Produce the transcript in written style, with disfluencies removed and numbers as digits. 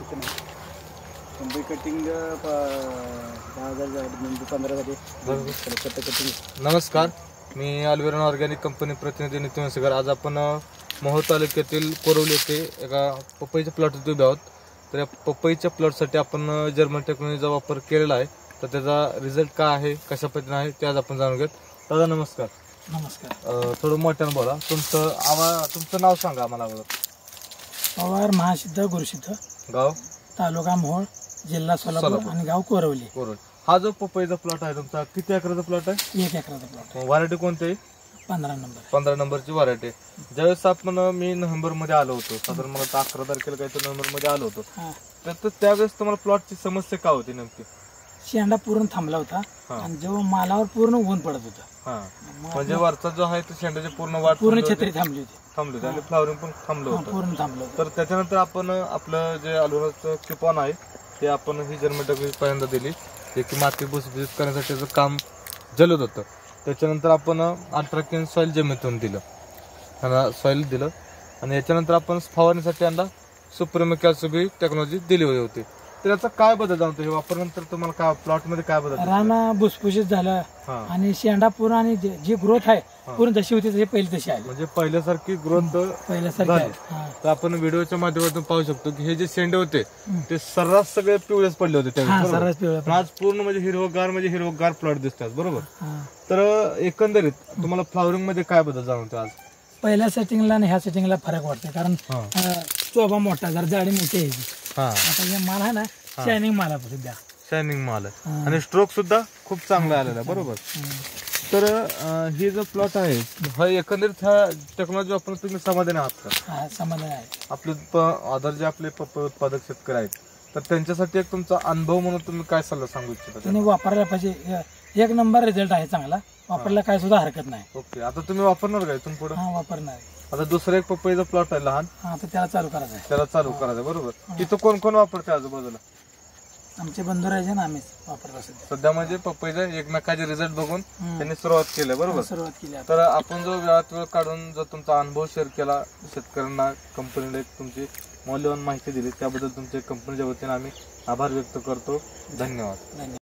शकत नाही. कंबई कटिंग 10,000 म्हणजे 15,000 कटिंग. नमस्कार, मी अल्विरॉन ऑर्गॅनिक कंपनी प्रतिनिधी नितीन वसईकर. आज आपण मोहोळ तालुक्यातील कोरवली येथे एका पपईच्या प्लॉटवर उभे आहोत. तर या पपईच्या प्लॉटसाठी आपण जर्मन टेक्नॉलॉजीचा वापर केलेला आहे. तर त्याचा रिझल्ट काय आहे, कशा पद्धतीने आहे ते आज आपण जाणून घेत. दादा नमस्कार. नमस्कार. थोडं मोठ्यानं बोला. तुमचं नाव सांगा मला अगोदर. पवार महासिद्ध गुरुसिद्ध, गाव तालुका मोहोळ, जिल्हा सोलापूर आणि गाव कोरवली. हा जो पपईचा प्लॉट आहे तुमचा किती एकराचा प्लॉट आहे? 1 एकराचा प्लॉट. व्हरायटी कोणती आहे? 15 नंबर. 15 नंबरची व्हरायटी. ज्यावेळेस आपण मी नोव्हेंबर मध्ये आलो होतो, साधारण मला 11 तारखेला काहीतरी नोव्हेंबर मध्ये आलो होतो, तर त्यावेळेस तुम्हाला प्लॉटची समस्या काय होती नेमकी? शेंडा पूर्ण थांबला होता आणि जेव्हा मालावर पूर्ण ऊन पडत होतं. म्हणजे वरचा जो आहे तो शेंडाची पूर्ण वाढ पूर्ण छत्री थांबली होती आणि फ्लॉवरिंग पण थांबलं होतं. पूर्ण थांबलं होतं. तर त्याच्यानंतर आपण आपलं जे अल्विरॉनचं किपॉन आहे ते आपण ही जर्मन टेक्नॉलॉजी पहिल्यांदा दिली, जे की माती भुसभुशीत करण्यासाठी त्याचं काम जलद होतं. त्याच्यानंतर आपण अल्ट्राकेन सॉइल जमिनीतून दिलं, त्यांना सॉइल दिलं आणि याच्यानंतर आपण फवारणीसाठी यांना सुप्रीम कॅल्शियम टेक्नॉलॉजी दिली होती. तर याचा काय बदल जाणवतो हे वापरल्यानंतर तुम्हाला? काय प्लॉट मध्ये काय बदल? रान भुसभुशीत झालं आणि शेंडा पूर्ण आणि जी ग्रोथ आहे पूर्ण जशी होती तशी पहिली तशी आहे, म्हणजे पहिल्यासारखी ग्रोथ पहिल्यासारखी. तर आपण व्हिडिओच्या माध्यमातून पाहू शकतो की हे जे शेंडे होते ते सर्रास सगळे पिवळेच पडले होते त्यावेळेस. आज पूर्ण म्हणजे हिरवगार प्लॉट दिसतात, बरोबर? तर एकंदरीत तुम्हाला फ्लॉवरिंग मध्ये काय बदल जाणवतो आज? पहिल्या सेटिंगला आणि ह्या सेटिंगला फरक वाटतो, कारण चोबा मोठा, जर जाडी मोठी आहे. आता जे माल आहे ना, शायनिंग माल आहे, सध्या शायनिंग माल आहे आणि स्ट्रोक सुद्धा खूप चांगला आलेला आहे, बरोबर? तर हे जो प्लॉट आहे हा एकंदरीत ह्या टेक्नॉलॉजी वापरून तुम्ही समाधानी आहात का? समाधान आहे. आपले अदर जे आपले पपई उत्पादक शेतकरी आहेत तर त्यांच्यासाठी एक तुमचा अनुभव म्हणून तुम्ही काय सल्ला सांगू इच्छिता? त्यांनी वापरायला पाहिजे. 1 नंबर रिझल्ट आहे, चांगला. वापरायला काय सुद्धा हरकत नाही. ओके, आता तुम्ही वापरणार काय इथून पुढे? वापरणार. आता दुसरा एक पपईचा प्लॉट आहे लहान, तर त्याला चालू करायचं आहे. बरोबर. तिथं कोण कोण वापरते आजूबाजूला? आमचे बंधू राहायचे ना, आम्हीच वापरतो सध्या. म्हणजे पपईचा एकमेकाचे रिझल्ट बघून त्यांनी सुरुवात केली, बरोबर? सुरुवात केली. तर आपण जो वेळात वेळ काढून जो तुमचा अनुभव शेअर केला, शेतकऱ्यांना कंपनीला एक तुमची मौल्यवान माहिती दिली, त्याबद्दल तुमच्या कंपनीच्या वतीने आम्ही आभार व्यक्त करतो. धन्यवाद.